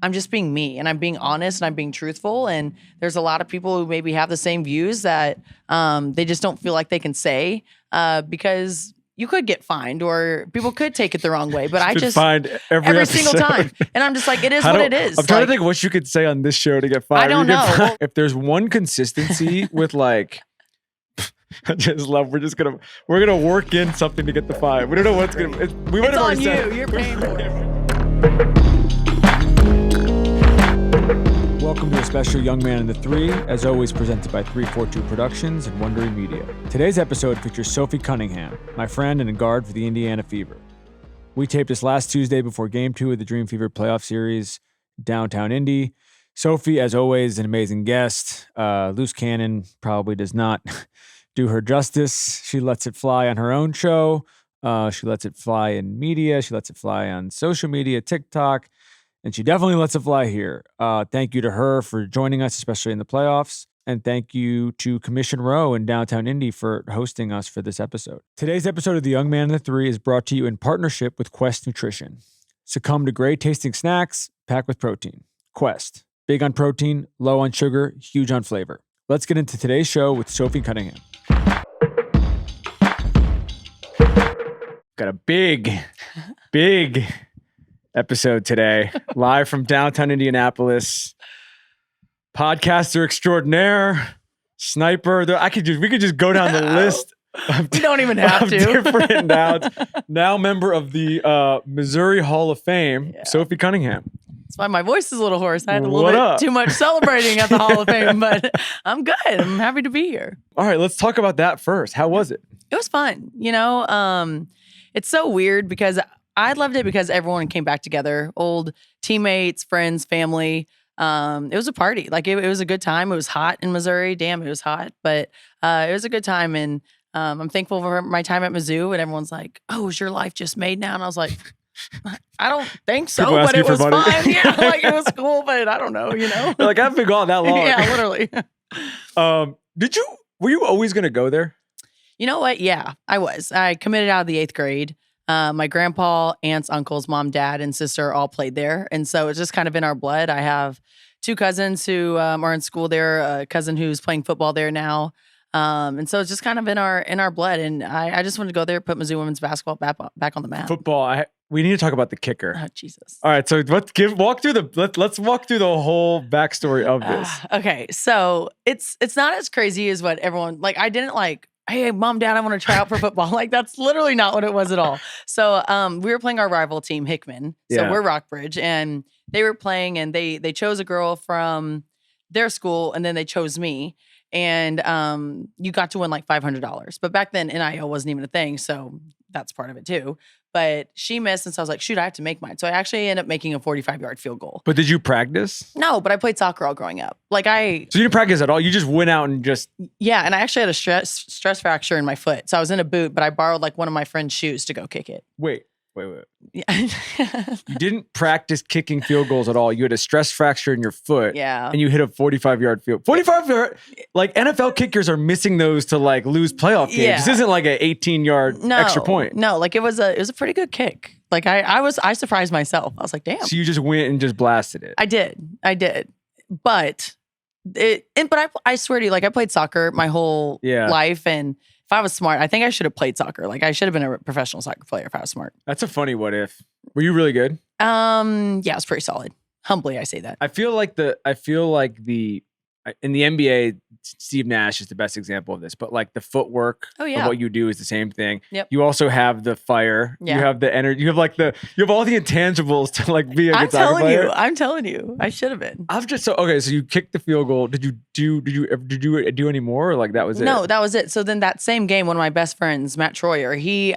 I'm just being me and I'm being honest and I'm being truthful. And there's a lot of people who maybe have the same views that they just don't feel like they can say because you could get fined or people could take it the wrong way. But I just fined every single time. And I'm just like, it is what it is. I'm trying to think what you could say on this show to get fined. I don't know. Well, if there's one consistency with like, I just love. We're gonna work in something to get the fine. We don't know what's gonna. It's on you. You're paying for it. Welcome to a special Young Man in the Three, as always presented by 342 Productions and Wondery Media. Today's episode features Sophie Cunningham, my friend and a guard for the Indiana Fever. We taped this last Tuesday before Game 2 of the Dream Fever playoff series, downtown Indy. Sophie, as always, an amazing guest. Loose cannon probably does not do her justice. She lets it fly on her own show. She lets it fly in media. She lets it fly on social media, TikTok. And she definitely lets it fly here. Thank you to her for joining us, especially in the playoffs. And thank you to Commission Row in downtown Indy for hosting us for this episode. Today's episode of The Young Man in the Three is brought to you in partnership with Quest Nutrition. Succumb to great tasting snacks packed with protein. Quest, big on protein, low on sugar, huge on flavor. Let's get into today's show with Sophie Cunningham. Got a big episode today, live from downtown Indianapolis. Podcaster extraordinaire, sniper. We could just go down the list. We don't even have to. Different now member of the Missouri Hall of Fame, Sophie Cunningham. That's why my voice is a little hoarse. I had a little bit too much celebrating at the Hall of Fame, but I'm good. I'm happy to be here. All right, let's talk about that first. How was it? It was fun. It's so weird because I loved it because everyone came back together, old teammates, friends, family. It was a party. Like it was a good time. It was hot in Missouri. Damn, it was hot, but it was a good time. And I'm thankful for my time at Mizzou. And everyone's like, "Oh, is your life just made now?" And I was like, "I don't think so, but it was fine." Yeah, like it was cool, but I don't know. You're like, I haven't been gone that long. Yeah, literally. Were you always going to go there? You know what? Yeah, I was. I committed out of the 8th grade. My grandpa, aunts, uncles, mom, dad, and sister all played there. And so it's just kind of in our blood. I have 2 cousins who are in school there, a cousin who's playing football there now. And so it's just kind of in our blood. And I just wanted to go there, put Mizzou women's basketball back on the map. Football, we need to talk about the kicker. Oh, Jesus. All right, so let's walk through the whole backstory of this. Okay, so it's not as crazy as what everyone, like I didn't like, "Hey, mom, dad, I want to try out for football." Like that's literally not what it was at all. So we were playing our rival team, Hickman. So we're Rockbridge, and they were playing, and they chose a girl from their school, and then they chose me. And you got to win like $500. But back then, NIL wasn't even a thing, so that's part of it too. But she missed, and so I was like, shoot, I have to make mine. So I actually ended up making a 45-yard field goal. But did you practice? No, but I played soccer all growing up. So you didn't practice at all? You just went out and just... Yeah, and I actually had a stress fracture in my foot. So I was in a boot, but I borrowed like one of my friend's shoes to go kick it. Wait. Yeah. You didn't practice kicking field goals at all. You had a stress fracture in your foot. Yeah. And you hit a 45-yard field. 45-yard, like NFL kickers are missing those to like lose playoff games. Yeah. This isn't like an 18-yard extra point. No, like it was a pretty good kick. Like I surprised myself. I was like, damn. So you just went and just blasted it. I did. But I swear to you, like I played soccer my whole life, and if I was smart, I think I should have played soccer. Like I should have been a professional soccer player if I was smart. That's a funny what if. Were you really good? Yeah, it was pretty solid. Humbly, I say that. I feel like in the NBA, Steve Nash is the best example of this, but like the footwork of what you do is the same thing. Yep. You also have the fire. Yeah. You have the energy. You have all the intangibles to like be a good soccer player. I'm telling you, I should have been. So you kicked the field goal. Did you do any more, or like that was it? No, that was it. So then that same game, one of my best friends, Matt Troyer, he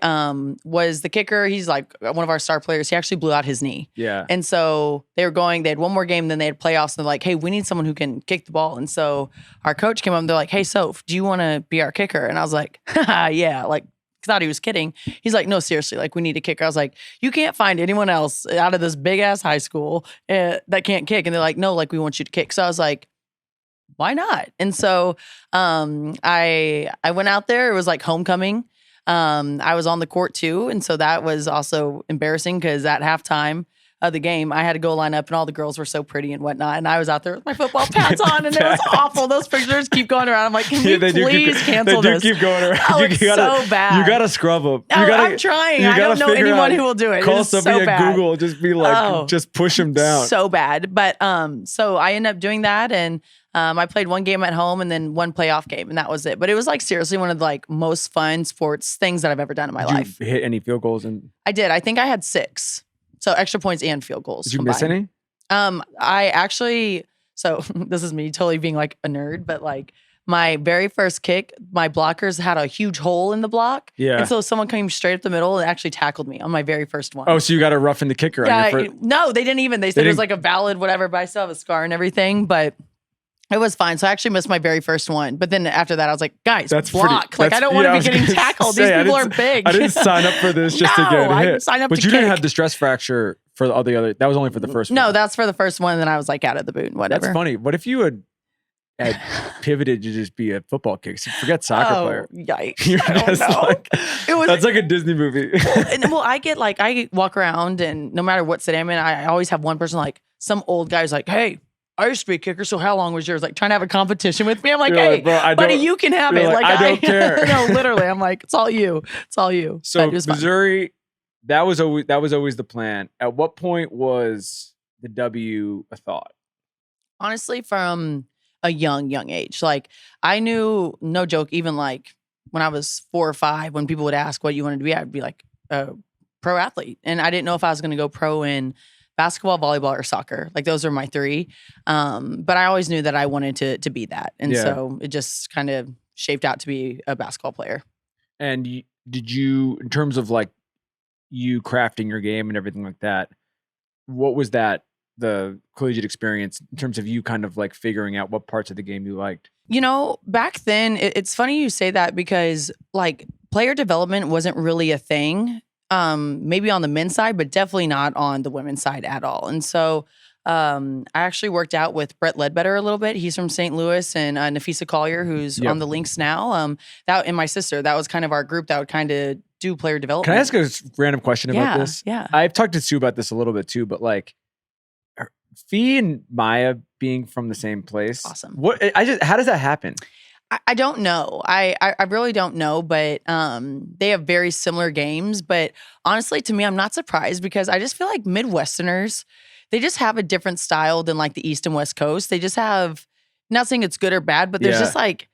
was the kicker. He's like one of our star players. He actually blew out his knee. Yeah. And so they had one more game, then they had playoffs, and they're like, hey, we need someone who can kick the ball. And so our coach came up and they're like, hey, Soph, do you want to be our kicker? And I was like, yeah, like thought he was kidding. He's like, no, seriously, like we need a kicker. I was like, you can't find anyone else out of this big ass high school that can't kick. And they're like, no, like we want you to kick. So I was like, why not? And so I went out there. It was like homecoming. I was on the court too. And so that was also embarrassing because at halftime, of the game, I had to go line up and all the girls were so pretty and whatnot. And I was out there with my football pads on and it was awful. Those pictures keep going around. I'm like, can we please cancel this? They do keep going around. Oh, it's so bad. You got to scrub them. I'm trying. I don't know anyone who will do it. Call somebody at Google. Just be like, just push them down. So bad. But so I ended up doing that and I played one game at home and then one playoff game and that was it. But it was like seriously one of the like most fun sports things that I've ever done in my life. Did you hit any field goals? I did. I think I had 6. So extra points and field goals. Did you combined. miss any? I actually, so this is me totally being like a nerd, but like my very first kick, my blockers had a huge hole in the block. Yeah. And so someone came straight up the middle and actually tackled me on my very first one. Oh, so you got to roughen the kicker on your first? No, they didn't even. They said it was like a valid whatever, but I still have a scar and everything. But it was fine. So I actually missed my very first one. But then after that, I was like, guys, that's block. I don't want to be getting tackled. These people are big. I didn't sign up for this just to get hit. I didn't sign up but you didn't have the stress fracture for all the other. That was only for the first one. No, that's for the first one. And then I was like out of the boot and whatever. That's funny. What if you had pivoted to just be a football kicker? So forget soccer player. Yikes. I don't know. That's like a Disney movie. Well, I walk around and no matter what city I'm in, I always have one person like some old guy's like, hey, I used to be a kicker, so how long was yours? Like trying to have a competition with me. I'm like, hey, bro, buddy, you can have it. Like, I don't care. No, literally. I'm like, it's all you. It's all you. So Missouri, that was always the plan. At what point was the W a thought? Honestly, from a young age. Like I knew, no joke, even like when I was 4 or 5, when people would ask what you wanted to be, I'd be like a pro athlete. And I didn't know if I was going to go pro in basketball, volleyball, or soccer. Like those are my 3. But I always knew that I wanted to be that. And so it just kind of shaped out to be a basketball player. And did you, in terms of like you crafting your game and everything like that, what was the collegiate experience in terms of you kind of like figuring out what parts of the game you liked? You know, back then, it's funny you say that because like player development wasn't really a thing. Maybe on the men's side, but definitely not on the women's side at all. And so I actually worked out with Brett Ledbetter a little bit. He's from St. Louis, and Napheesa Collier, who's on the Lynx now. That and my sister, that was kind of our group that would kind of do player development. Can I ask a random question about this? Yeah. I've talked to Sue about this a little bit too, but like Fee and Maya being from the same place. Awesome. How does that happen? I don't know. I really don't know, but they have very similar games. But honestly, to me, I'm not surprised because I just feel like Midwesterners, they just have a different style than like the East and West Coast. They just have, not saying it's good or bad, but there's just like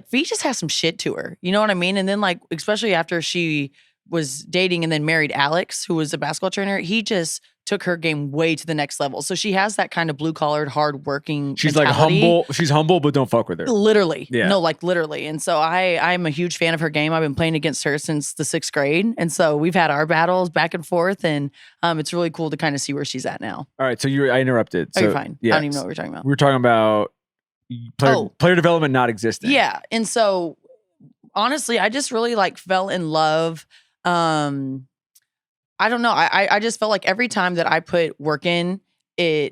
Fee just has some shit to her. You know what I mean? And then like, especially after she was dating and then married Alex, who was a basketball trainer, he just took her game way to the next level. So she has that kind of blue-collared, hard-working She's mentality. like humble. She's humble, but don't fuck with her. Literally. Yeah. No, like literally. And so I'm a huge fan of her game. I've been playing against her since the 6th grade. And so we've had our battles back and forth. And it's really cool to kind of see where she's at now. All right. So I interrupted. Oh, so, you're fine. Yeah, I don't even know what we're talking about. We were talking about player development not existing. Yeah. And so honestly, I just really like fell in love. I don't know. I just felt like every time that I put work in, I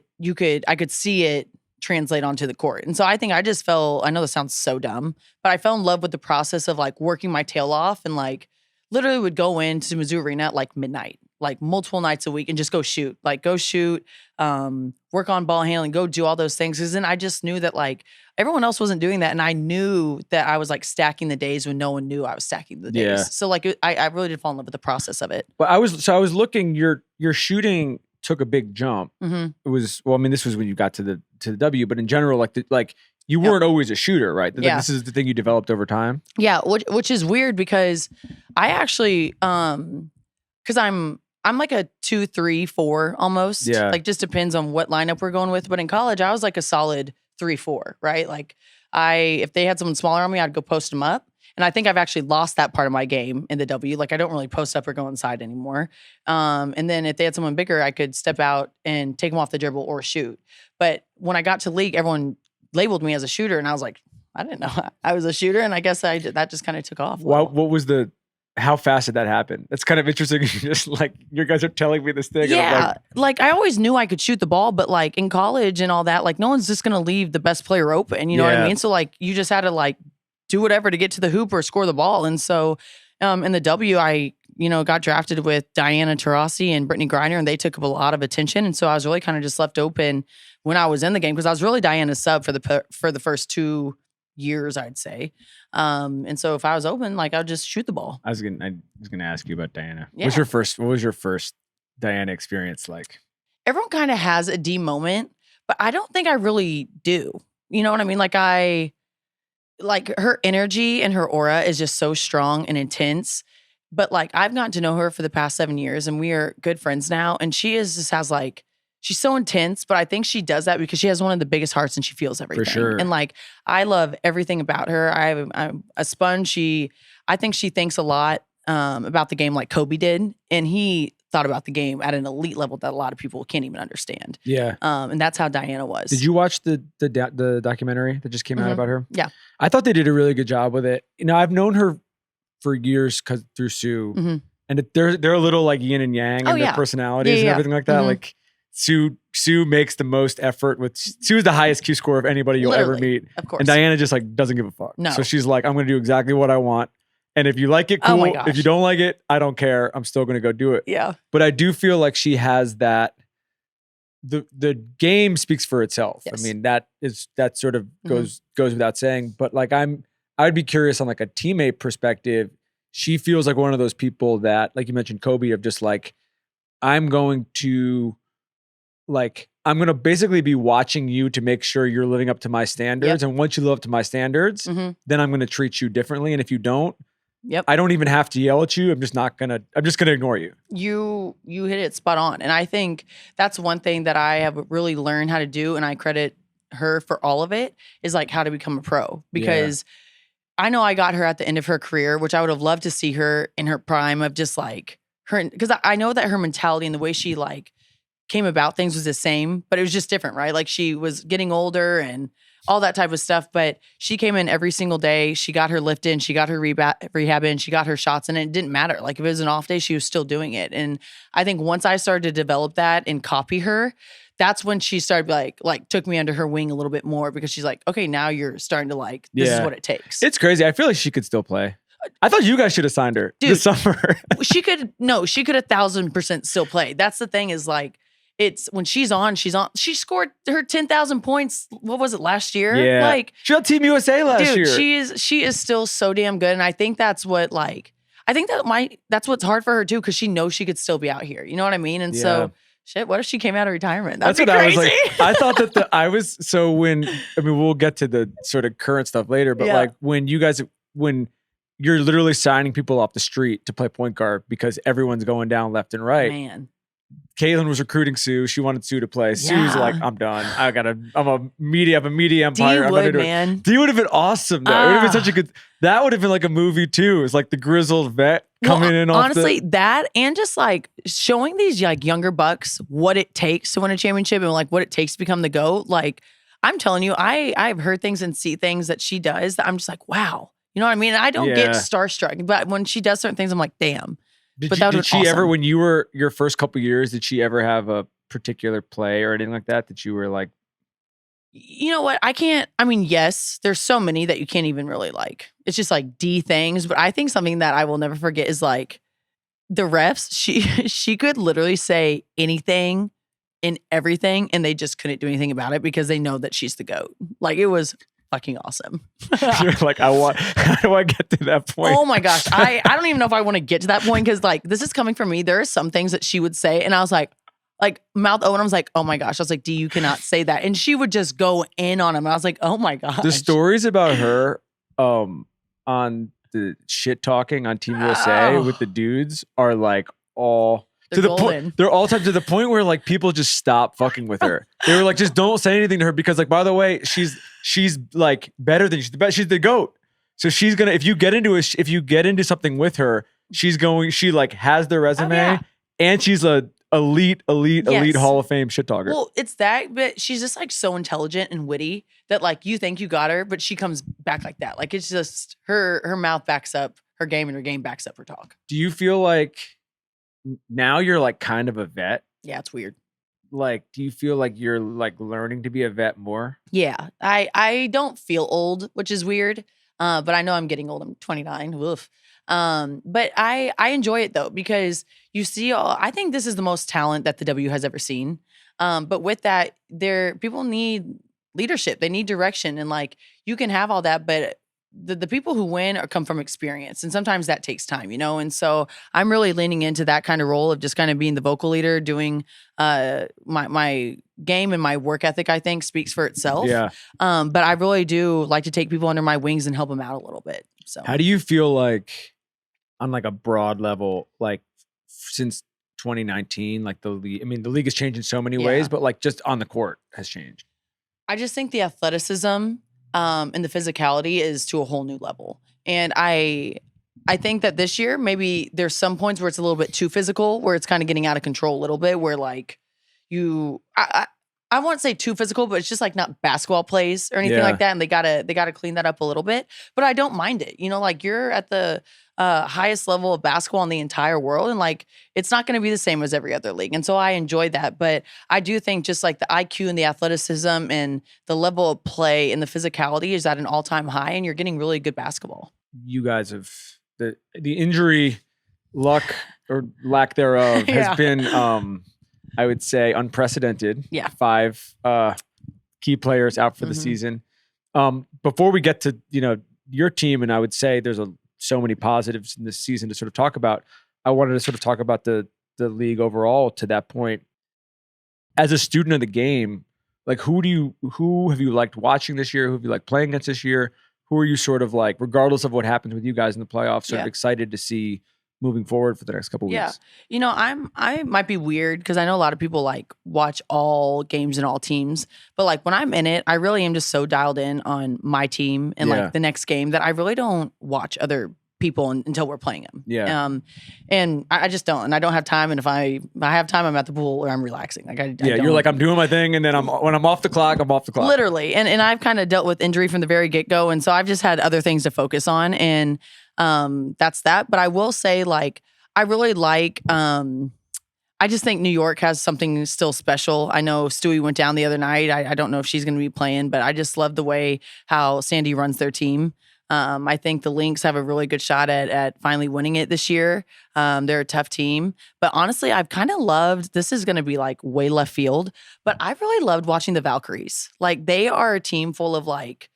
could see it translate onto the court. And so I think I just I know this sounds so dumb, but I fell in love with the process of like working my tail off and like literally would go into Mizzou Arena at like midnight, like multiple nights a week and just go shoot, work on ball handling, go do all those things. Cause then I just knew that like everyone else wasn't doing that. And I knew that I was like stacking the days when no one knew I was stacking the days. Yeah. So like I really did fall in love with the process of it. But I was looking, your shooting took a big jump. Mm-hmm. It was, well, I mean, this was when you got to the W, but in general, like you weren't always a shooter, right? Like, this is the thing you developed over time. Yeah. Which is weird because I actually, cause I'm like a 2, 3, 4 almost. Yeah. Like just depends on what lineup we're going with. But in college, I was like a solid 3, 4, right? Like if they had someone smaller on me, I'd go post them up. And I think I've actually lost that part of my game in the W. Like I don't really post up or go inside anymore. And then if they had someone bigger, I could step out and take them off the dribble or shoot. But when I got to league, everyone labeled me as a shooter. And I was like, I didn't know I was a shooter. And I guess that just kind of took off. What was how fast did that happen? That's kind of interesting. Just like you guys are telling me this thing. Yeah. And I'm like I always knew I could shoot the ball, but like in college and all that, like no one's just going to leave the best player open. You know what I mean? So like you just had to like do whatever to get to the hoop or score the ball. And so in the W, I got drafted with Diana Turasi and Brittany Griner, and they took up a lot of attention. And so I was really kind of just left open when I was in the game because I was really Diana's sub for the first 2 years, I'd say. And so if I was open, like I would just shoot the ball. I was gonna ask you about Diana. Yeah. What was your first Diana experience like? Everyone kind of has a D moment, but I don't think I really do. You know what I mean? Like her energy and her aura is just so strong and intense. But like I've gotten to know her for the past 7 years and we are good friends now. And she's so intense, but I think she does that because she has one of the biggest hearts and she feels everything. For sure. And like, I love everything about her. I'm a sponge. I think she thinks a lot about the game like Kobe did. And he thought about the game at an elite level that a lot of people can't even understand. Yeah. And that's how Diana was. Did you watch the documentary that just came out about her? Yeah. I thought they did a really good job with it. I've known her for years through Sue. Mm-hmm. And they're a little like yin and yang in their personalities and everything like that. Mm-hmm. Like Sue makes the most effort with Sue is the highest Q score of anybody you'll ever meet. Of course. And Diana just like doesn't give a fuck. No. So she's like, I'm gonna do exactly what I want. And if you like it, cool. If you don't like it, I don't care. I'm still gonna go do it. Yeah. But I do feel like she has that the game speaks for itself. Yes. I mean, that sort of goes without saying. But like I'd be curious on like a teammate perspective. She feels like one of those people that, like you mentioned, Kobe, of just like, I'm going to basically be watching you to make sure you're living up to my standards. Yep. And once you live up to my standards, then I'm going to treat you differently. And if you don't, I don't even have to yell at you. I'm just going to ignore you. You hit it spot on. And I think that's one thing that I have really learned how to do. And I credit her for all of it is like how to become a pro because I know I got her at the end of her career, which I would have loved to see her in her prime of just like her, because I know that her mentality and the way she like came about things was the same, but it was just different, right? Like she was getting older and all that type of stuff, but she came in every single day. She got her lift in, she got her rehab in, she got her shots in, and it didn't matter. Like if it was an off day, she was still doing it. And I think once I started to develop that and copy her, that's when she started like took me under her wing a little bit more because she's like, okay, now you're starting to like, this is what it takes. It's crazy. I feel like she could still play. I thought you guys should have signed her this summer. she could 1,000% still play. That's the thing is like, it's when she's on. She scored her 10,000 points. What was it last year? Yeah. Like she got Team USA last year. She is still so damn good. And I think that's what that's what's hard for her too. Cause she knows she could still be out here. You know what I mean? And so shit, what if she came out of retirement? That's what crazy. I was like. I thought that we'll get to the sort of current stuff later, but like when you're literally signing people off the street to play point guard because everyone's going down left and right. Man. Caitlin was recruiting Sue. She wanted Sue to play. Sue's like, I'm done. I have a media empire. D would have been awesome though. It would have been such a good, that would have been like a movie too. It's like the grizzled vet coming in off honestly, that and just like showing these like younger bucks what it takes to win a championship and like what it takes to become the GOAT. Like I'm telling you, I've heard things and see things that she does that I'm just like, wow. You know what I mean? I don't get starstruck, but when she does certain things, I'm like, damn. Did she ever, when you were your first couple years, did she ever have a particular play or anything like that you were like? You know what? Yes, there's so many that you can't even really like. It's just like D things. But I think something that I will never forget is like the refs. She could literally say anything and everything, and they just couldn't do anything about it because they know that she's the GOAT. Like it was fucking awesome. You're like, how do I get to that point? Oh my gosh. I don't even know if I want to get to that point because like this is coming from me. There are some things that she would say and I was like mouth open. I was like, oh my gosh. I was like, D, you cannot say that. And she would just go in on him. I was like, oh my gosh. The stories about her on the shit talking on Team USA with the dudes are like all to the point. They're all to the point where like people just stop fucking with her. They were like, just don't say anything to her because like, by the way, she's like better than she's the GOAT. So she's gonna, if you get into something with her, she like has the resume and she's a elite Hall of Fame shit talker. Well, it's that, but she's just like so intelligent and witty that like you think you got her, but she comes back like that. Like it's just her mouth backs up her game and her game backs up her talk. Do you feel like now you're like kind of a vet? Yeah, it's weird. Like, do you feel like you're like learning to be a vet more? Yeah, I don't feel old, which is weird. But I know I'm getting old. I'm 29. Oof. But I enjoy it though, because you see, I think this is the most talent that the W has ever seen. But with that, people need leadership. They need direction. And like, you can have all that, but the people who win come from experience. And sometimes that takes time, And so I'm really leaning into that kind of role of just kind of being the vocal leader, doing my game and my work ethic, I think, speaks for itself. Yeah. But I really do like to take people under my wings and help them out a little bit. So how do you feel like on like a broad level, like since 2019, like the league, I mean, the league has changed in so many ways, but like just on the court has changed. I just think the athleticism and the physicality is to a whole new level. And I think that this year, maybe there's some points where it's a little bit too physical, where it's kind of getting out of control a little bit, where like I won't say too physical, but it's just like not basketball plays or anything like that. And they gotta clean that up a little bit, but I don't mind it. Like you're at the highest level of basketball in the entire world. And like, it's not going to be the same as every other league. And so I enjoy that. But I do think just like the IQ and the athleticism and the level of play and the physicality is at an all-time high, and you're getting really good basketball. You guys have the injury luck or lack thereof has been, I would say, unprecedented. Yeah. 5 key players out for the season. Before we get to, your team, and I would say there's so many positives in this season to sort of talk about. I wanted to sort of talk about the league overall to that point. As a student of the game, like who have you liked watching this year? Who have you liked playing against this year? Who are you sort of like, regardless of what happens with you guys in the playoffs, sort of excited to see moving forward for the next couple of weeks? I might be weird because I know a lot of people like watch all games and all teams, but like when I'm in it, I really am just so dialed in on my team and like the next game that I really don't watch other people until we're playing them. Yeah. And I just don't, and I don't have time. And if I have time, I'm at the pool or I'm relaxing. Like you're like, I'm doing my thing, and then when I'm off the clock, I'm off the clock. Literally. And I've kind of dealt with injury from the very get-go, and so I've just had other things to focus on, and that's that. But I will say, like, I really like, I just think New York has something still special. I know Stewie went down the other night. I don't know if she's going to be playing, but I just love the way how Sandy runs their team. I think the Lynx have a really good shot at finally winning it this year. They're a tough team. But honestly, I've kind of loved, this is going to be like way left field, but I've really loved watching the Valkyries. Like, they are a team full of like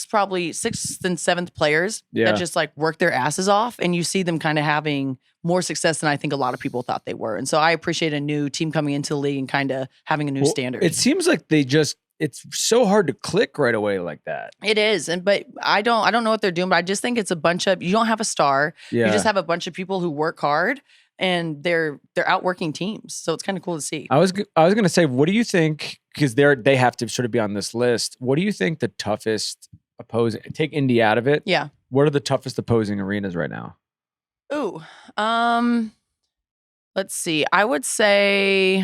probably sixth and seventh players that just like work their asses off, and you see them kind of having more success than I think a lot of people thought they were. And so I appreciate a new team coming into the league and kind of having a new standard. It seems like it's so hard to click right away like that. It is. But I don't know what they're doing, but I just think it's a bunch of, you don't have a star. You just have a bunch of people who work hard, and they're outworking teams. So it's kind of cool to see. I was going to say, what do you think, because they have to sort of be on this list. What do you think the toughest opposing, take Indy out of it. Yeah. What are the toughest opposing arenas right now? Ooh, let's see. I would say,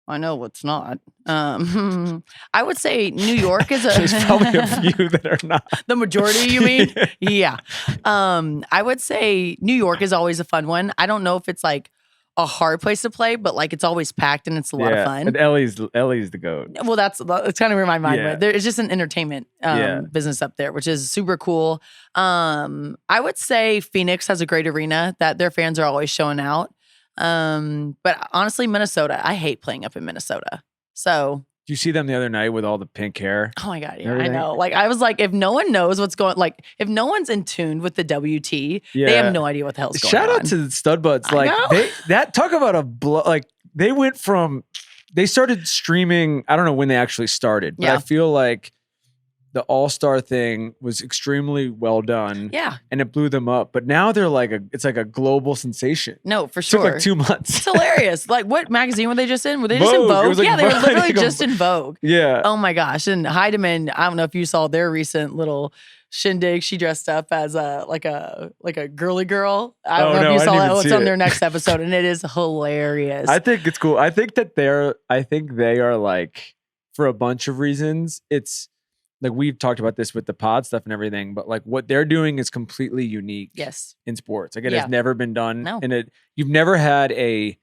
I know what's not. I would say New York is There's probably a few that are not. The majority, you mean? Yeah. I would say New York is always a fun one. I don't know if it's like a hard place to play, but like it's always packed and it's a lot of fun. And Ellie's the GOAT. Well, that's kind of where my mind went. It's just an entertainment business up there, which is super cool. I would say Phoenix has a great arena that their fans are always showing out. But honestly, Minnesota, I hate playing up in Minnesota. So do you see them the other night with all the pink hair? Oh my God, yeah, I know. Like, I was like, if no one knows what's going, like, if no one's in tune with the WT, they have no idea what the hell's going on. Shout out to the StudBudz. Like, talk about like, they started streaming. I don't know when they actually started, but I feel like the All-Star thing was extremely well done. Yeah. And it blew them up. But now they're like it's like a global sensation. No, for sure. It took like 2 months. It's hilarious. Like, what magazine were they just in? Were they just in Vogue? Like they were literally just in Vogue. Yeah. Oh my gosh. And Heidemann, I don't know if you saw their recent little shindig. She dressed up as like a girly girl. I don't know if you saw that. It's on their next episode, and it is hilarious. I think it's cool. I think they are like, for a bunch of reasons, it's like, we've talked about this with the pod stuff and everything, but like what they're doing is completely unique in sports. Like, it has never been done. No. And you've never had a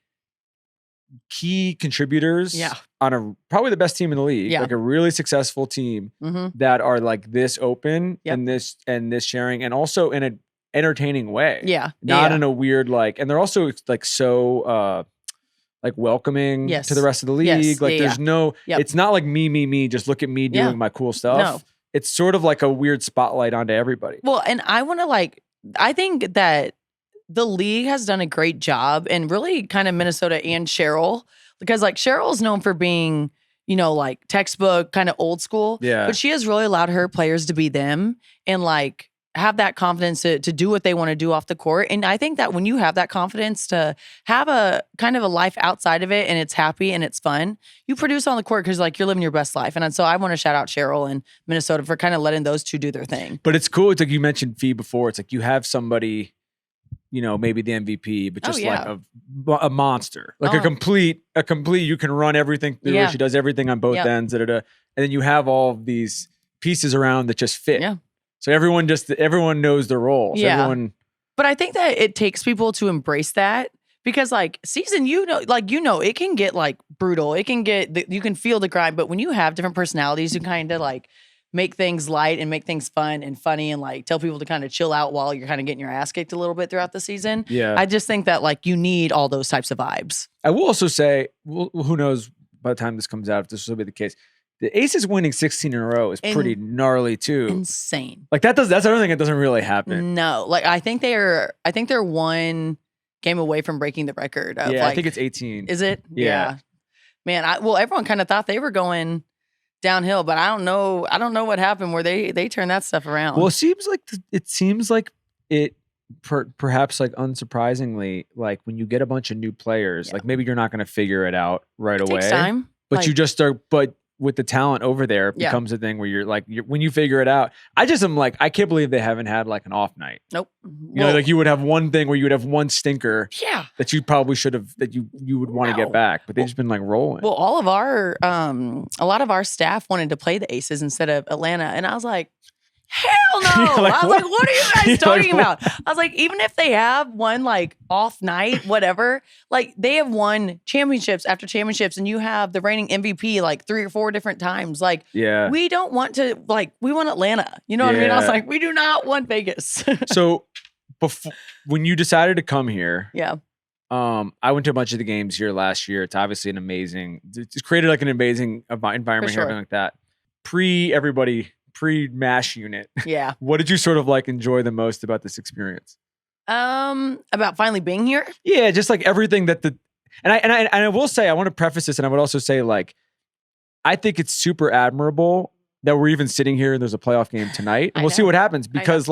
key contributors on probably the best team in the league, like a really successful team that are like this open and this sharing, and also in entertaining way. Yeah. Not in a weird and they're also like so welcoming to the rest of the league. Yes. There's no, it's not like me, just look at me doing my cool stuff. No. It's sort of like a weird spotlight onto everybody. Well, and I want to I think that the league has done a great job, and really kind of Minnesota and Cheryl, because Cheryl's known for being, textbook kind of old school. Yeah. But she has really allowed her players to be them and have that confidence to do what they want to do off the court. And I think that when you have that confidence to have a kind of a life outside of it and it's happy and it's fun, you produce on the court because you're living your best life. And so I want to shout out Cheryl and Minnesota for kind of letting those two do their thing. But it's cool. It's like you mentioned Fee before. It's like you have somebody, maybe the MVP, but just a monster, a complete, you can run everything through her. She does everything on both ends. And then you have all of these pieces around that just fit. Yeah. So everyone knows their role. So but I think that it takes people to embrace that, because season, it can get brutal. It can get, you can feel the grind, but when you have different personalities, you kind of make things light and make things fun and funny and tell people to kind of chill out while you're kind of getting your ass kicked a little bit throughout the season. Yeah. I just think that you need all those types of vibes. I will also say, who knows by the time this comes out, if this will be the case, the Aces winning 16 in a row is pretty gnarly too. Insane. That's another thing that doesn't really happen. No, I think they're one game away from breaking the record. Of I think it's 18. Is it? Yeah. Man, everyone kind of thought they were going downhill, but I don't know what happened where they turned that stuff around. Well, it seems like perhaps unsurprisingly, when you get a bunch of new players, maybe you're not going to figure it out right away. Takes time. But you just start, with the talent over there, it becomes a thing where you're when you figure it out. I just am I can't believe they haven't had an off night. Nope. You would have one thing where you would have one stinker. Yeah. That you probably should have, that you would want to get back, but they've just been rolling. Well, all of our, a lot of our staff wanted to play the Aces instead of Atlanta, and I was like, hell no. I was what are you guys talking about? I was even if they have one off night, whatever, they have won championships after championships, and you have the reigning MVP 3 or 4 different times. We don't want to, we want Atlanta. You know what I mean? I was we do not want Vegas. So when you decided to come here, I went to a bunch of the games here last year. It's obviously it's created an amazing environment here, everything like that. Pre-MASH unit. Yeah. What did you sort of enjoy the most about this experience? About finally being here? Yeah, just everything that and I will say, I want to preface this, and I would also say I think it's super admirable that we're even sitting here and there's a playoff game tonight, and we'll see what happens, because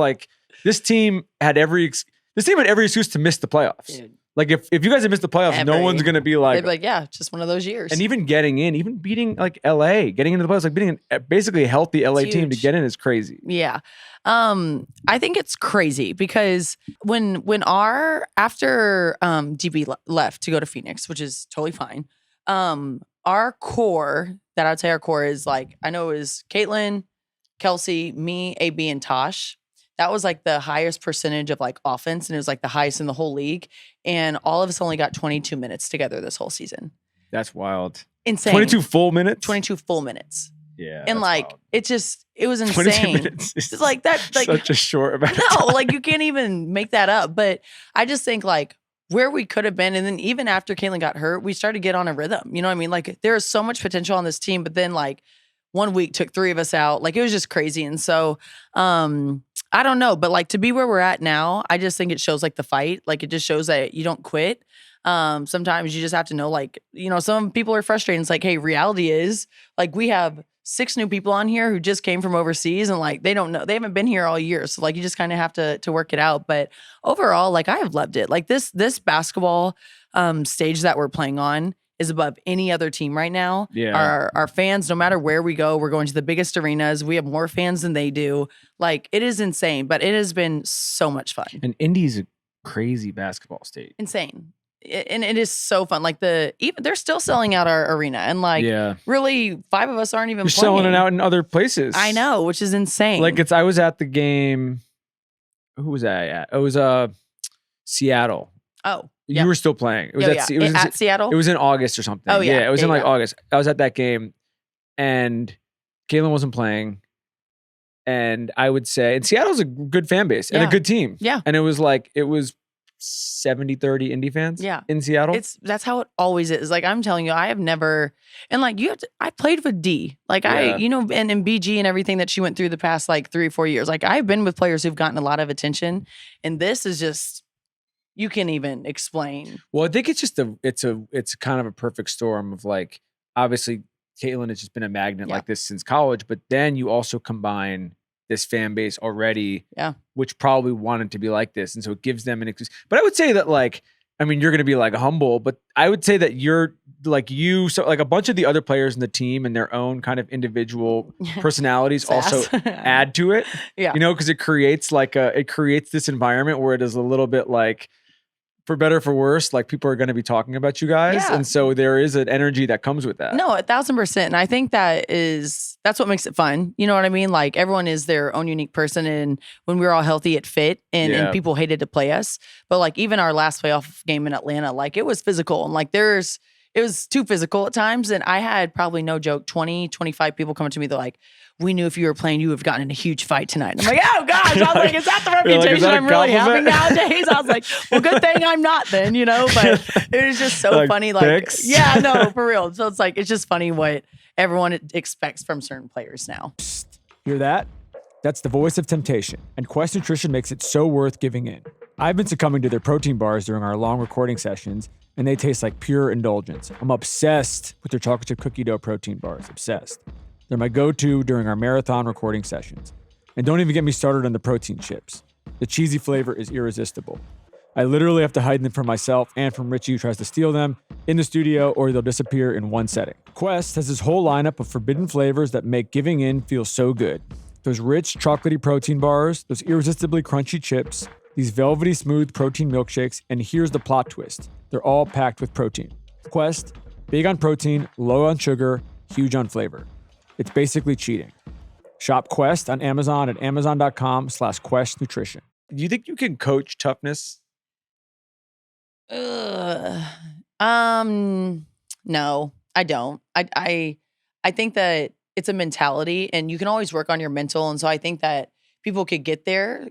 this team had every excuse to miss the playoffs. Dude. If you guys have missed the playoffs, no one's going to be they'd be yeah, just one of those years. And even getting in, even beating LA, getting into the playoffs, beating basically a healthy LA team to get in is crazy. Yeah. I think it's crazy because after DB left to go to Phoenix, which is totally fine. Our core, that I'd say our core is I know it was Caitlin, Kelsey, me, AB, and Tosh. That was the highest percentage of offense, and it was the highest in the whole league. And all of us only got 22 minutes together this whole season. That's wild. Insane. 22 full minutes? 22 full minutes. Yeah. And it was insane. 22 minutes is it's that such a short amount of no, time. you can't even make that up. But I just think where we could have been, and then even after Caitlin got hurt, we started to get on a rhythm. You know what I mean? There is so much potential on this team, but then 1 week took 3 of us out. It was just crazy. And so I don't know, but to be where we're at now, I just think it shows the fight. It just shows that you don't quit. Sometimes you just have to know, some people are frustrated. It's hey, reality is we have 6 new people on here who just came from overseas, and they don't know, they haven't been here all year. So you just kind of have to work it out. But overall, I have loved it. This basketball stage that we're playing on is above any other team right now. Yeah. Our fans, no matter where we go, we're going to the biggest arenas. We have more fans than they do. It is insane, but it has been so much fun. And Indy's a crazy basketball state. Insane. And it is so fun. Even they're still selling out our arena, and really 5 of us aren't even You're playing. selling it out in other places. I know, which is insane. I was at the game. Who was I at? It was Seattle. Oh. You were still playing. It was at Seattle? It was in August or something. Oh, yeah. It was in August. I was at that game, and Caitlin wasn't playing. And I would say, and Seattle's a good fan base and a good team. Yeah. And it was 70-30 Indy fans in Seattle. That's how it always is. Like, I'm telling you, I have never, and like I played with D. Like and BG and everything that she went through the past like 3 or 4 years. Like, I've been with players who've gotten a lot of attention, and this is just, you can't even explain. Well, I think it's just it's kind of a perfect storm of like, obviously Caitlin has just been a magnet like this since college, but then you also combine this fan base already, which probably wanted to be like this. And so it gives them an excuse. But I would say that like, I mean, you're going to be like humble, but I would say that you're like so like a bunch of the other players in the team and their own kind of individual personalities also add to it, you know, because it creates this environment where it is a little bit like, for better or for worse, like people are going to be talking about you guys. Yeah. And so there is an energy that comes with that. No, 1,000%. And I think that's what makes it fun. You know what I mean? Like, everyone is their own unique person. And when we were all healthy, it fit and people hated to play us. But like, even our last playoff game in Atlanta, like, it was physical. And like, it was too physical at times. And I had probably, no joke, 20, 25 people coming to me. They're like, we knew if you were playing, you would have gotten in a huge fight tonight. And I'm like, oh gosh. I was like, is that the reputation I'm really having nowadays? I was like, well, good thing I'm not then, you know? But it was just so funny. Like, yeah, no, for real. So it's like, it's just funny what everyone expects from certain players now. Hear that? That's the voice of temptation. And Quest Nutrition makes it so worth giving in. I've been succumbing to their protein bars during our long recording sessions, and they taste like pure indulgence. I'm obsessed with their chocolate chip cookie dough protein bars. Obsessed. They're my go-to during our marathon recording sessions. And don't even get me started on the protein chips. The cheesy flavor is irresistible. I literally have to hide them from myself and from Richie, who tries to steal them in the studio, or they'll disappear in one setting. Quest has this whole lineup of forbidden flavors that make giving in feel so good. Those rich, chocolatey protein bars, those irresistibly crunchy chips, these velvety smooth protein milkshakes, and here's the plot twist. They're all packed with protein. Quest, big on protein, low on sugar, huge on flavor. It's basically cheating. Shop Quest on Amazon at amazon.com/Quest Nutrition. Do you think you can coach toughness? No, I don't. I think that it's a mentality, and you can always work on your mental. And so I think that people could get there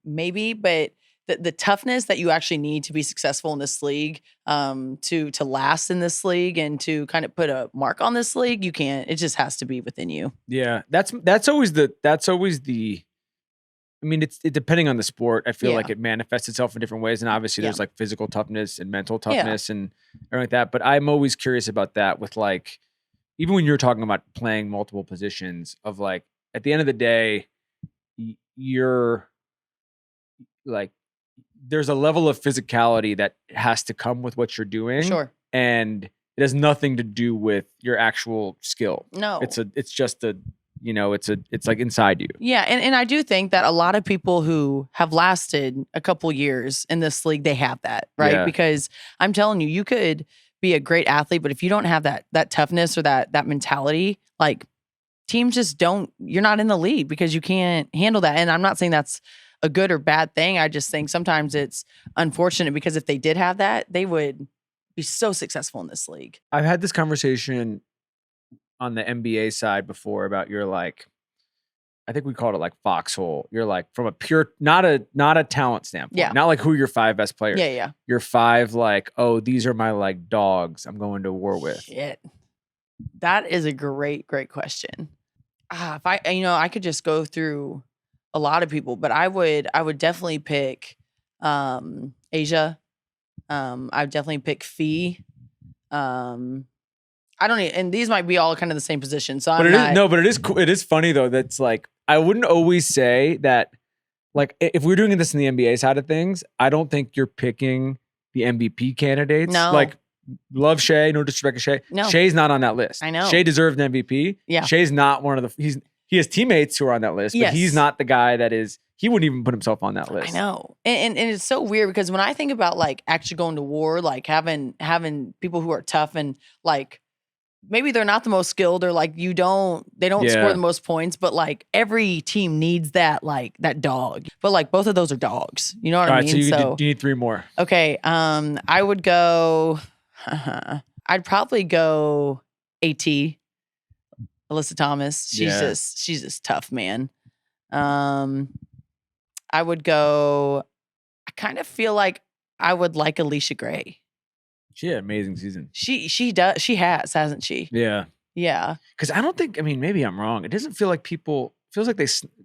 maybe, but the toughness that you actually need to be successful in this league, to last in this league and to kind of put a mark on this league, you can't. It just has to be within you. Yeah, that's always the. I mean, it's depending on the sport. I feel like it manifests itself in different ways, and obviously there's like physical toughness and mental toughness and everything like that. But I'm always curious about that with like, even when you're talking about playing multiple positions, of like, at the end of the day, you're like, there's a level of physicality that has to come with what you're doing. Sure. And it has nothing to do with your actual skill. No. It's like inside you. Yeah. And I do think that a lot of people who have lasted a couple years in this league, they have that, right? Yeah. Because I'm telling you, you could be a great athlete, but if you don't have that toughness or that mentality, like, teams just don't, you're not in the league because you can't handle that. And I'm not saying that's a good or bad thing. I just think sometimes it's unfortunate, because if they did have that, they would be so successful in this league. I've had this conversation on the NBA side before about your, like, I think we called it like foxhole. You're like, from a pure, not a talent standpoint, not like who are your 5 best players. Yeah. Your 5, like, oh, these are my like dogs I'm going to war with. Shit. That is a great question. If I could just go through a lot of people, but I would definitely pick Asia. I would definitely pick Fee. I don't even, and these might be all kind of the same position. So it is funny though. That's like, I wouldn't always say that, like, if we're doing this in the NBA side of things, I don't think you're picking the MVP candidates. No. Like, love Shea, no disrespect to Shea. No. Shea's not on that list. I know. Shea deserves an MVP. Yeah. Shea's not one of the, he has teammates who are on that list, but he's not the guy that is, he wouldn't even put himself on that list. I know. And it's so weird, because when I think about like actually going to war, like having people who are tough and like, maybe they're not the most skilled, or like they don't score the most points, but like every team needs that, like that dog. But like both of those are dogs. You know what I mean? So you need 3 more. Okay. I would go, I'd probably go AT. Alyssa Thomas. She's just tough, man. I would go. I kind of feel like I would like Alicia Gray. She had an amazing season. She does. She hasn't she? Yeah. Yeah. Because I don't think. I mean, maybe I'm wrong. It doesn't feel like people. Feels like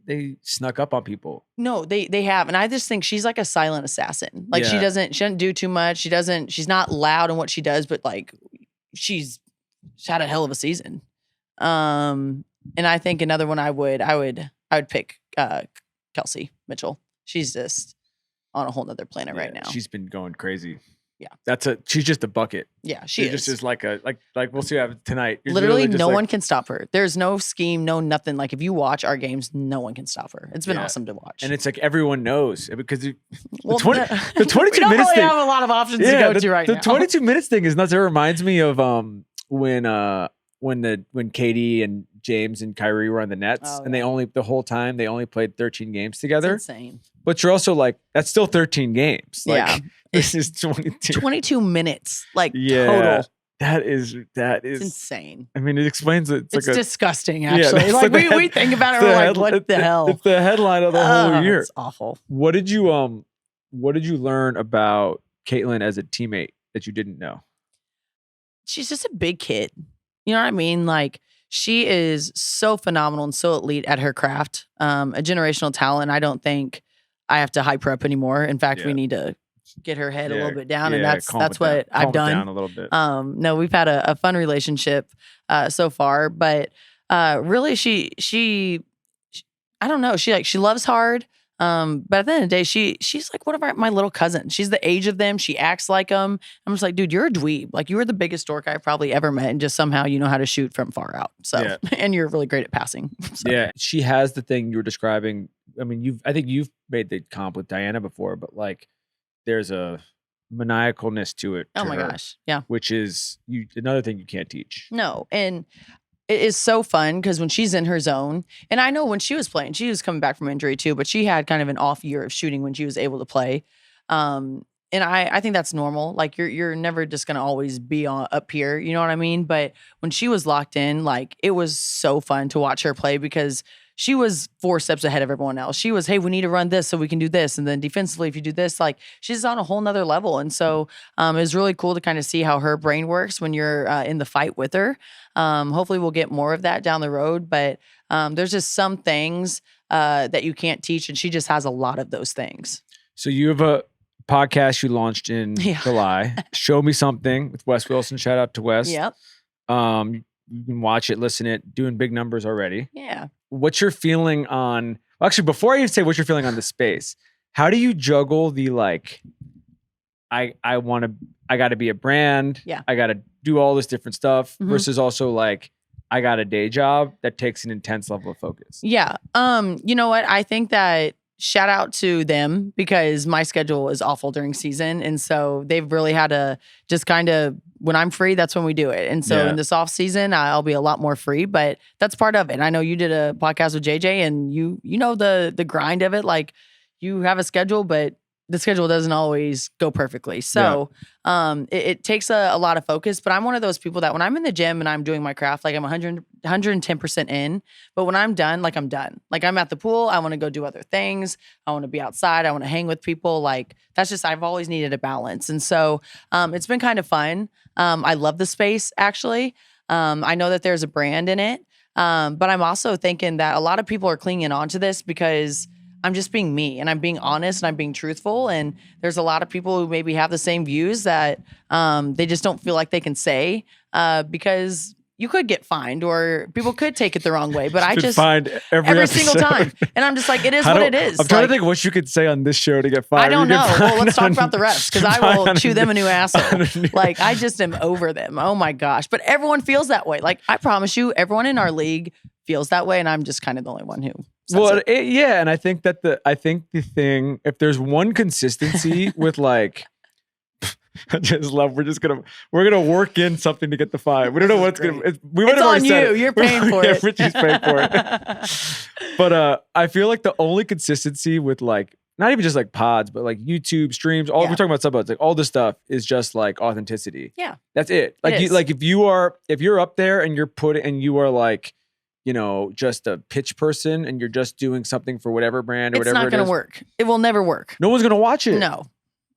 they snuck up on people. No, they have, and I just think she's like a silent assassin. Like she doesn't do too much. She's not loud in what she does, but like she's had a hell of a season. And I think another one I would pick Kelsey Mitchell. She's just on a whole nother planet right now. She's been going crazy. Yeah. She's just a bucket. Yeah, she just is like we'll see what happens tonight. Literally no one can stop her. There's no scheme, no nothing. Like if you watch our games, no one can stop her. It's been awesome to watch. And it's like everyone knows because the 22 we don't minutes really thing. have a lot of options to go to right now. The 22 minutes thing is nuts. It reminds me of when Katie and James and Kyrie were on the Nets and the whole time they only played 13 games together. It's insane. But you're also like, that's still 13 games. Like, this is 22 minutes, like total. That is it's insane. I mean, it explains it. It's like disgusting, actually. Like we think about it, we're like, what the hell? It's the headline of the whole year. It's awful. What did you learn about Caitlin as a teammate that you didn't know? She's just a big kid. You know what I mean? Like she is so phenomenal and so elite at her craft. A generational talent. I don't think I have to hype her up anymore. In fact, we need to get her head a little bit down, and that's what I've done. Down a little bit. No, we've had a fun relationship so far, but really, she I don't know. She loves hard. But at the end of the day, she's like one of my little cousins. She's the age of them. She acts like them. I'm just like, dude, you're a dweeb. Like you were the biggest dork I've probably ever met, and just somehow you know how to shoot from far out. So, and you're really great at passing. So. Yeah, she has the thing you were describing. I mean, I think you've made the comp with Diana before, but like, there's a maniacalness to it. Oh my gosh, yeah. Which is another thing you can't teach. No, and it is so fun because when she's in her zone, and I know when she was playing, she was coming back from injury too, but she had kind of an off year of shooting when she was able to play. And I think that's normal. Like you're never just gonna always be up here, you know what I mean? But when she was locked in, like it was so fun to watch her play because she was 4 steps ahead of everyone else. She was, hey, we need to run this so we can do this. And then defensively, if you do this, like she's on a whole nother level. And so it was really cool to kind of see how her brain works when you're in the fight with her. Hopefully we'll get more of that down the road. But there's just some things that you can't teach. And she just has a lot of those things. So you have a podcast you launched in July. Show Me Something with Wes Wilson. Shout out to Wes. Yep. You can watch it, listen it, doing big numbers already. Yeah. What's your feeling on, actually, before I even say what's your feeling on the space, how do you juggle the like, I got to be a brand. Yeah. I got to do all this different stuff versus also like, I got a day job that takes an intense level of focus. Yeah. You know what? I think that shout out to them because my schedule is awful during season. And so they've really had to just kind of, when I'm free, that's when we do it. And so in this off season, I'll be a lot more free, but that's part of it. I know you did a podcast with JJ and you know the grind of it. Like you have a schedule, but the schedule doesn't always go perfectly. So it takes a lot of focus, but I'm one of those people that when I'm in the gym and I'm doing my craft, like I'm 110% in, but when I'm done, like I'm done. Like I'm at the pool, I want to go do other things. I want to be outside. I want to hang with people. Like that's just, I've always needed a balance. And so it's been kind of fun. I love the space actually. I know that there's a brand in it. But I'm also thinking that a lot of people are clinging on to this because I'm just being me and I'm being honest and I'm being truthful. And there's a lot of people who maybe have the same views that they just don't feel like they can say because you could get fined or people could take it the wrong way. But I just fined every single time. And I'm just like, it is what it is. I'm trying to think of what you could say on this show to get fined. I don't know. Well, let's talk about the refs because I will chew them a new asshole. Like I just am over them. Oh my gosh. But everyone feels that way. Like I promise you, everyone in our league feels that way. And I'm just kind of the only one who says it. Yeah. And I think that the thing, if there's one consistency with like, I just love. We're gonna work in something to get the fine. We don't know what's gonna. We would have already said it. You're paying for it. Richie's paying for it. But I feel like the only consistency with like not even just like pods, but like YouTube streams. All we're talking about StudBudz, like all this stuff is just like authenticity. Yeah, that's it. Like if you're up there and you're you are like just a pitch person and you're just doing something for whatever brand or whatever it is. It's not going to work. It will never work. No one's going to watch it. No.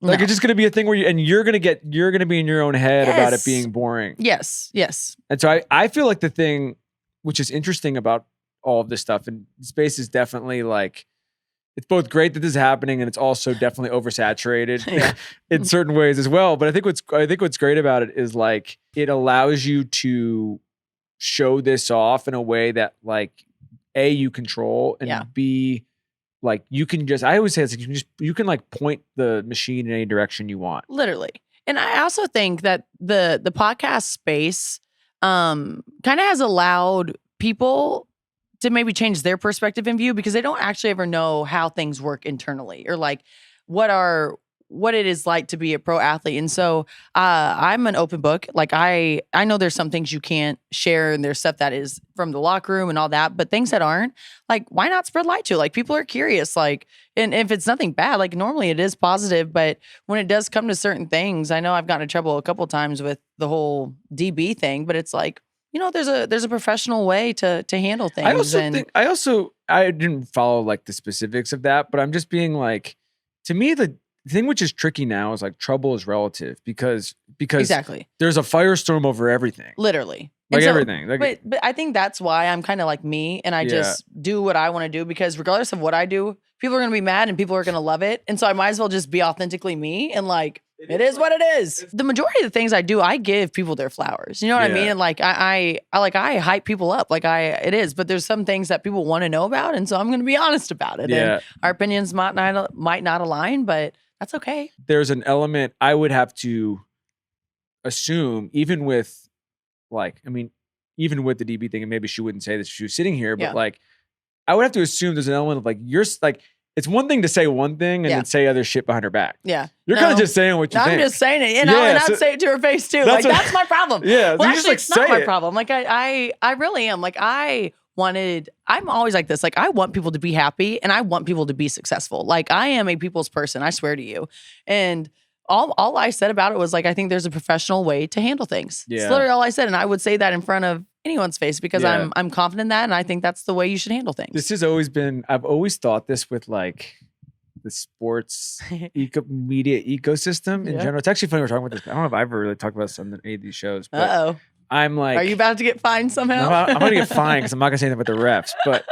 Like it's just going to be a thing where you're going to be in your own head about it being boring. Yes. And so I feel like the thing which is interesting about all of this stuff, and space is definitely like, it's both great that this is happening and it's also definitely oversaturated in certain ways as well. But I think what's great about it is like it allows you to show this off in a way that like A, you control, and B, like you can just, I always say it's like you can like point the machine in any direction you want. Literally. And I also think that the podcast space kind of has allowed people to maybe change their perspective and view because they don't actually ever know how things work internally or like what it is like to be a pro athlete. And so I'm an open book. Like I know there's some things you can't share and there's stuff that is from the locker room and all that, but things that aren't, like, why not spread light to? Like people are curious, like, and if it's nothing bad, like normally it is positive, but when it does come to certain things, I know I've gotten in trouble a couple of times with the whole DB thing, but it's like, there's a professional way to handle things. I didn't follow like the specifics of that, but I'm just being like, to me, the thing which is tricky now is like trouble is relative because exactly there's a firestorm over everything. Literally. Like everything. Like, but I think that's why I'm kind of like me and I just do what I want to do because regardless of what I do, people are going to be mad and people are going to love it. And so I might as well just be authentically me and like, it is what it is. The majority of the things I do, I give people their flowers. You know what I mean? And like I hype people up. Like it is, but there's some things that people want to know about, and so I'm going to be honest about it. And our opinions might not align, but that's okay. There's an element I would have to assume, even with the DB thing, and maybe she wouldn't say this if she was sitting here, but like I would have to assume there's an element of like you're like. It's one thing to say one thing and then say other shit behind her back. Yeah. You're kind of just saying what you think. I'm just saying it. And I'd say it to her face too. That's my problem. Yeah. Well, actually, it's not my problem. Like I really am. Like I'm always like this. Like I want people to be happy and I want people to be successful. Like I am a people's person. I swear to you. And all I said about it was like, I think there's a professional way to handle things. Yeah. It's literally all I said. And I would say that in front of anyone's face because I'm confident in that. And I think that's the way you should handle things. This has always been, I've always thought this with like the sports media ecosystem in general. It's actually funny we're talking about this. I don't know if I've ever really talked about this on any of these shows, but I'm like, are you about to get fined somehow? I'm going to get fined because I'm not going to say anything about the refs, but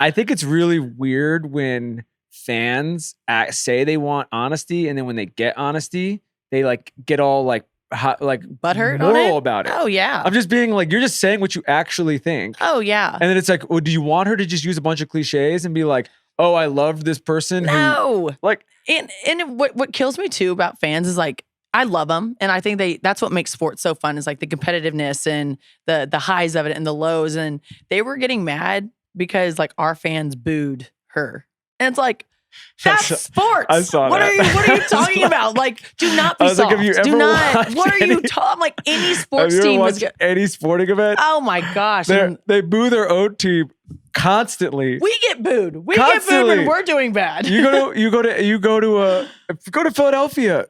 I think it's really weird when fans say they want honesty. And then when they get honesty, they like get all like, butthurt moral about it. Oh yeah. I'm just being like, you're just saying what you actually think. Oh yeah. And then it's like, do you want her to just use a bunch of cliches and be like, oh, I loved this person? No. Who, like, and what kills me too about fans is like, I love them. And I think that's what makes sports so fun is like the competitiveness and the highs of it and the lows. And they were getting mad because like our fans booed her. And it's like, that's sports. I saw what that. What are you talking about? Like, do not be soft. Like, do not. What are you talking? Like any sports have you team ever watched any sporting event? Oh my gosh! They boo their own team constantly. We get booed. We get booed when we're doing bad. You go to Philadelphia.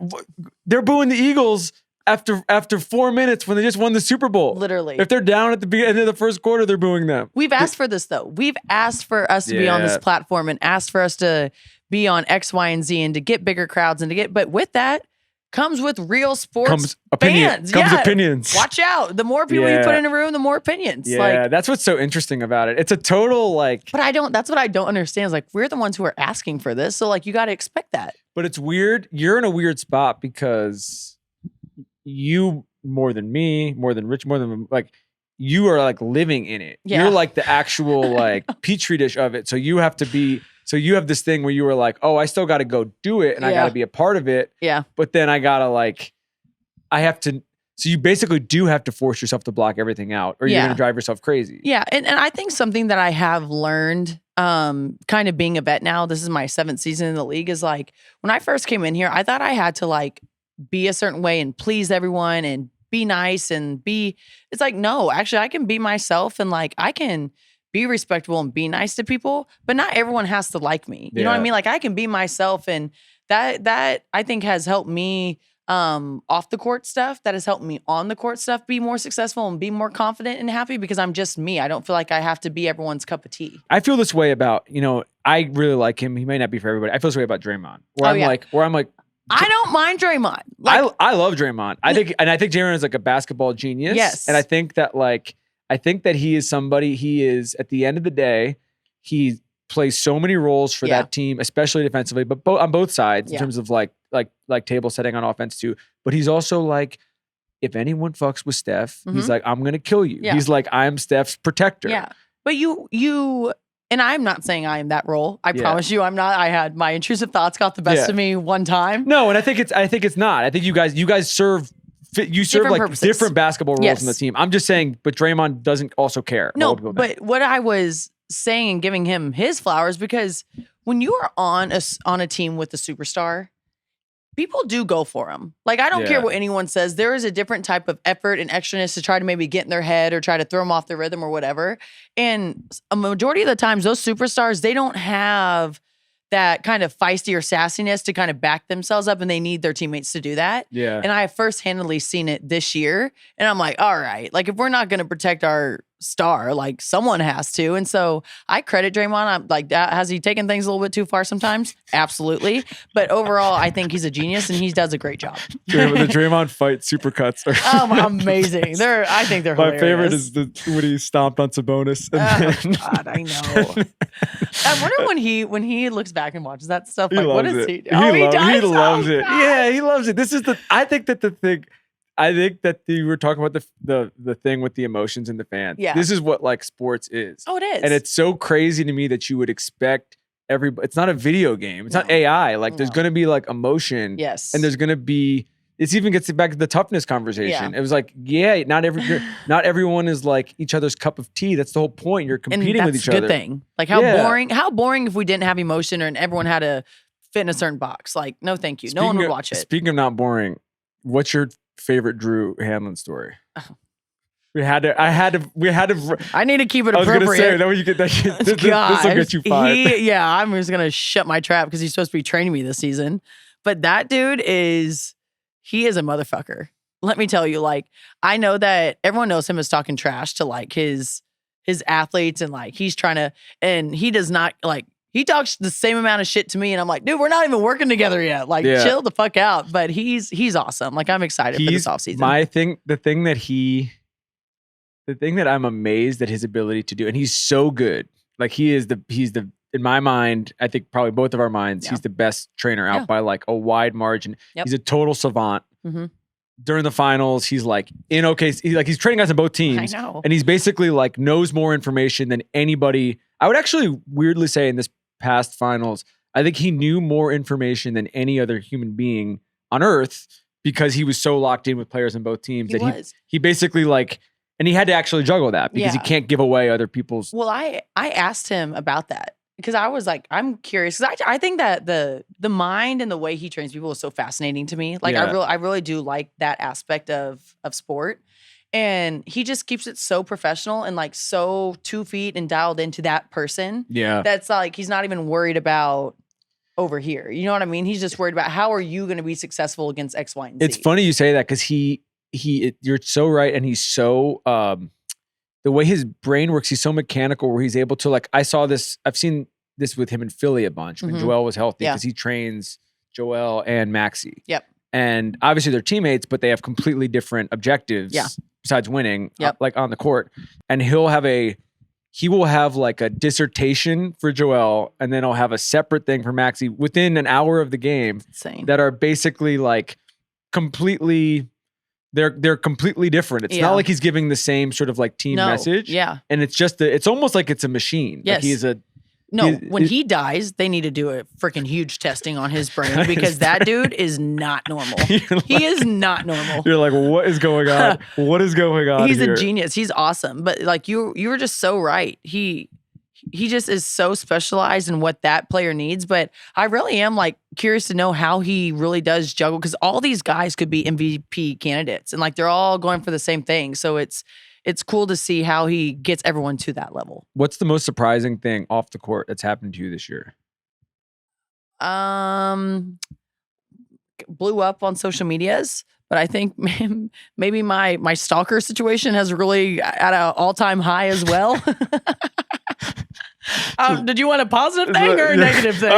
They're booing the Eagles after 4 minutes when they just won the Super Bowl. Literally. If they're down at the beginning of the first quarter, they're booing them. We've asked for this though. We've asked for us to be on this platform and asked for us to be on X, Y, and Z and to get bigger crowds but with that comes with real sports fans. Comes opinions. Watch out. The more people you put in a room, the more opinions. Yeah, that's what's so interesting about it. It's a total like... But that's what I don't understand is like, we're the ones who are asking for this. So like, you got to expect that. But it's weird. You're in a weird spot because you, more than me, more than Rich, more than like, you are like living in it. Yeah. You're like the actual like petri dish of it. So you have this thing where you were like, oh, I still got to go do it and I got to be a part of it. Yeah. But then I got to, so you basically do have to force yourself to block everything out or you're going to drive yourself crazy. Yeah. And I think something that I have learned kind of being a vet now, this is my 7th season in the league, is like when I first came in here, I thought I had to like be a certain way and please everyone and be nice and it's like, no, actually I can be myself and like I can be respectful and be nice to people, but not everyone has to like me. You know what I mean? Like I can be myself and that I think has helped me off the court stuff that has helped me on the court stuff be more successful and be more confident and happy because I'm just me. I don't feel like I have to be everyone's cup of tea. I feel this way about, I really like him. He may not be for everybody. I feel this way about Draymond. Where I'm like, I don't mind Draymond. I love Draymond. I think Draymond is like a basketball genius. Yes. And I think that he is somebody, he is, at the end of the day, he plays so many roles for that team, especially defensively, but on both sides in terms of like table setting on offense too. But he's also like, if anyone fucks with Steph, he's like, I'm going to kill you. Yeah. He's like, I'm Steph's protector. Yeah. But you, and I'm not saying I am that role. I promise you I'm not. I had my intrusive thoughts got the best of me one time. No, and I think it's not. I think you guys serve different like purposes. Different basketball roles in the team. I'm just saying, but Draymond doesn't also care. No, but what I was saying and giving him his flowers, because when you are on a team with a superstar, people do go for him. Like, I don't care what anyone says. There is a different type of effort and extraness to try to maybe get in their head or try to throw them off their rhythm or whatever. And a majority of the times, those superstars, they don't have that kind of feisty or sassiness to kind of back themselves up, and they need their teammates to do that. Yeah. And I have first-handedly seen it this year, and I'm like, all right, like if we're not going to protect our star, like someone has to. And so I credit Draymond. I'm like, has he taken things a little bit too far sometimes? Absolutely. But overall, I think he's a genius and he does a great job. The Draymond fight supercuts are amazing. I think they're hilarious. My favorite is when he stomped on Sabonis. God, I know. I wonder when he looks back and watches that stuff, like what is he? He loves it. Yeah, he loves it. I think that we were talking about the thing with the emotions and the fans. Yeah. This is what like sports is. Oh, it is. And it's so crazy to me that you would expect everybody. It's not a video game. It's not AI. Like there's going to be like emotion. Yes. And there's going to be. It even gets back to the toughness conversation. Yeah. It was like, not everyone is like each other's cup of tea. That's the whole point. You're competing with each other. That's a good thing. Like how boring if we didn't have emotion and everyone had to fit in a certain box. Like, no, thank you. No one would watch it. Speaking of not boring, what's your favorite Drew Hanlen story? Oh. I need to keep it appropriate. I was going to say, that way you get that. This will get you fired. I'm just going to shut my trap because he's supposed to be training me this season. But that dude he is a motherfucker. Let me tell you, like, I know that everyone knows him as talking trash to like his athletes and like he's trying to, and he does not like, he talks the same amount of shit to me, and I'm like, dude, we're not even working together yet. Like, chill the fuck out. But he's awesome. Like, I'm excited for this offseason. The thing that I'm amazed at his ability to do, and he's so good. Like, he's the in my mind, I think probably both of our minds, he's the best trainer out by like a wide margin. Yep. He's a total savant. Mm-hmm. During the finals, he's like he's training guys on both teams. I know. And he's basically like knows more information than anybody. I would actually weirdly say in this past finals, I think he knew more information than any other human being on earth because he was so locked in with players on both teams he basically like, and he had to actually juggle that because he can't give away other people's. Well, I asked him about that because I was like, I'm curious because I think that the mind and the way he trains people is so fascinating to me. Like I really do like that aspect of sport. And he just keeps it so professional and like so 2 feet and dialed into that person. Yeah. That's like, he's not even worried about over here. You know what I mean? He's just worried about how are you going to be successful against X, Y, and Z. It's funny you say that because you're so right. And he's so, the way his brain works, he's so mechanical where he's able to like, I've seen this with him in Philly a bunch when Joel was healthy because he trains Joel and Maxey. Yep. And obviously they're teammates, but they have completely different objectives. Yeah. Besides winning, like on the court. And he will have like a dissertation for Joel, and then I'll have a separate thing for Maxey within an hour of the game that are basically like completely, they're completely different. It's not like he's giving the same sort of like team message. Yeah. And it's just, it's almost like it's a machine. Yes. Like when he dies, they need to do a freaking huge testing on his brain because that dude is not normal. He is not normal. You're like, what is going on? What is going on He's here? A genius. He's awesome. But like you were just so right. He just is so specialized in what that player needs. But I really am like curious to know how he really does juggle because all these guys could be MVP candidates and like they're all going for the same thing. So it's cool to see how he gets everyone to that level. What's the most surprising thing off the court that's happened to you this year? blew up on social medias, but I think maybe my stalker situation has really at an all-time high as well. Did you want a positive thing or a negative thing?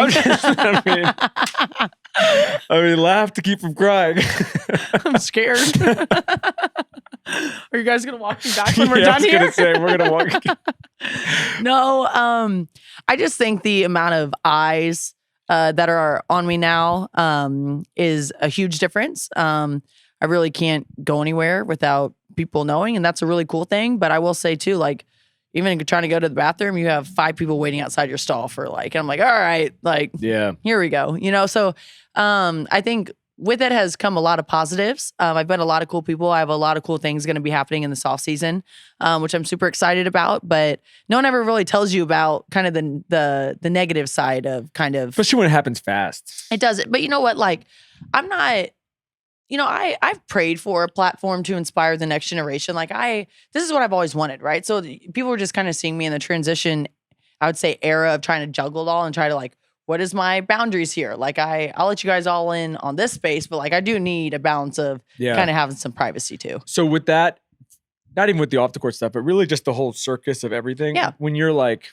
I mean, laugh to keep from crying. I'm scared. Are you guys gonna walk me back when we're done here? I was gonna say we're gonna walk. No, I just think the amount of eyes that are on me now is a huge difference. I really can't go anywhere without people knowing, and that's a really cool thing. But I will say too, like, even trying to go to the bathroom, you have 5 people waiting outside your stall for like, and I'm like, all right, like, yeah, here we go. You know, so I think with it has come a lot of positives. I've met a lot of cool people. I have a lot of cool things going to be happening in this off season, which I'm super excited about. But no one ever really tells you about kind of the negative side of kind of, especially when it happens fast. It does it. But you know what? Like, I'm not. You know, I've prayed for a platform to inspire the next generation. Like this is what I've always wanted, right? So people were just kind of seeing me in the transition, I would say, era of trying to juggle it all and try to like, what is my boundaries here? Like I'll let you guys all in on this space, but like I do need a balance of kind of having some privacy too. So with that, not even with the off the court stuff, but really just the whole circus of everything. Yeah. When you're like,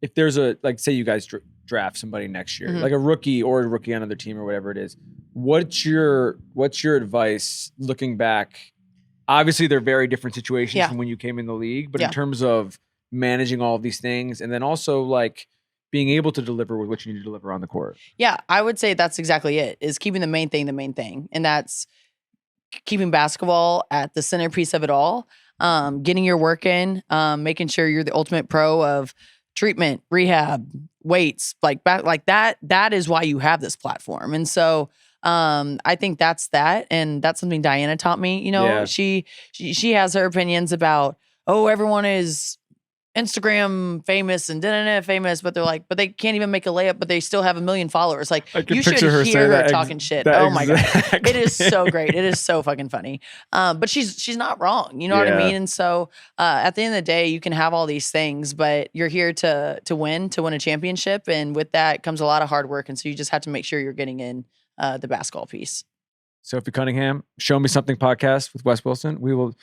if there's like, say you guys draft somebody next year, like a rookie or a rookie on another team or whatever it is, what's your advice looking back? Obviously, they're very different situations from when you came in the league, but in terms of managing all of these things and then also like being able to deliver with what you need to deliver on the court. Yeah, I would say that's exactly it, is keeping the main thing. And that's keeping basketball at the centerpiece of it all, getting your work in, making sure you're the ultimate pro of treatment, rehab, weights, like that. That is why you have this platform. And so I think that's that. And that's something Diana taught me. You know, she has her opinions about, everyone is Instagram famous and famous, but they're like, but they can't even make a layup, but they still have 1 million followers. Like, you should hear her talking shit. Oh my God. It is so great. It is so fucking funny. But she's not wrong. You know what I mean? And so at the end of the day, you can have all these things, but you're here to win a championship. And with that comes a lot of hard work. And so you just have to make sure you're getting in the basketball piece. Sophie Cunningham, Show Me Something podcast with Wes Wilson. We will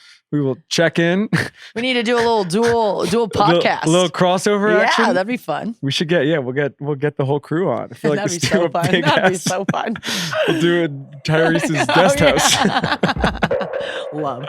check in. We need to do a little dual podcast. A little crossover action. Yeah, that'd be fun. We should we'll get the whole crew on. I feel like that'd be so fun. That'd be so fun. We'll do it Tyrese's guest house. Love.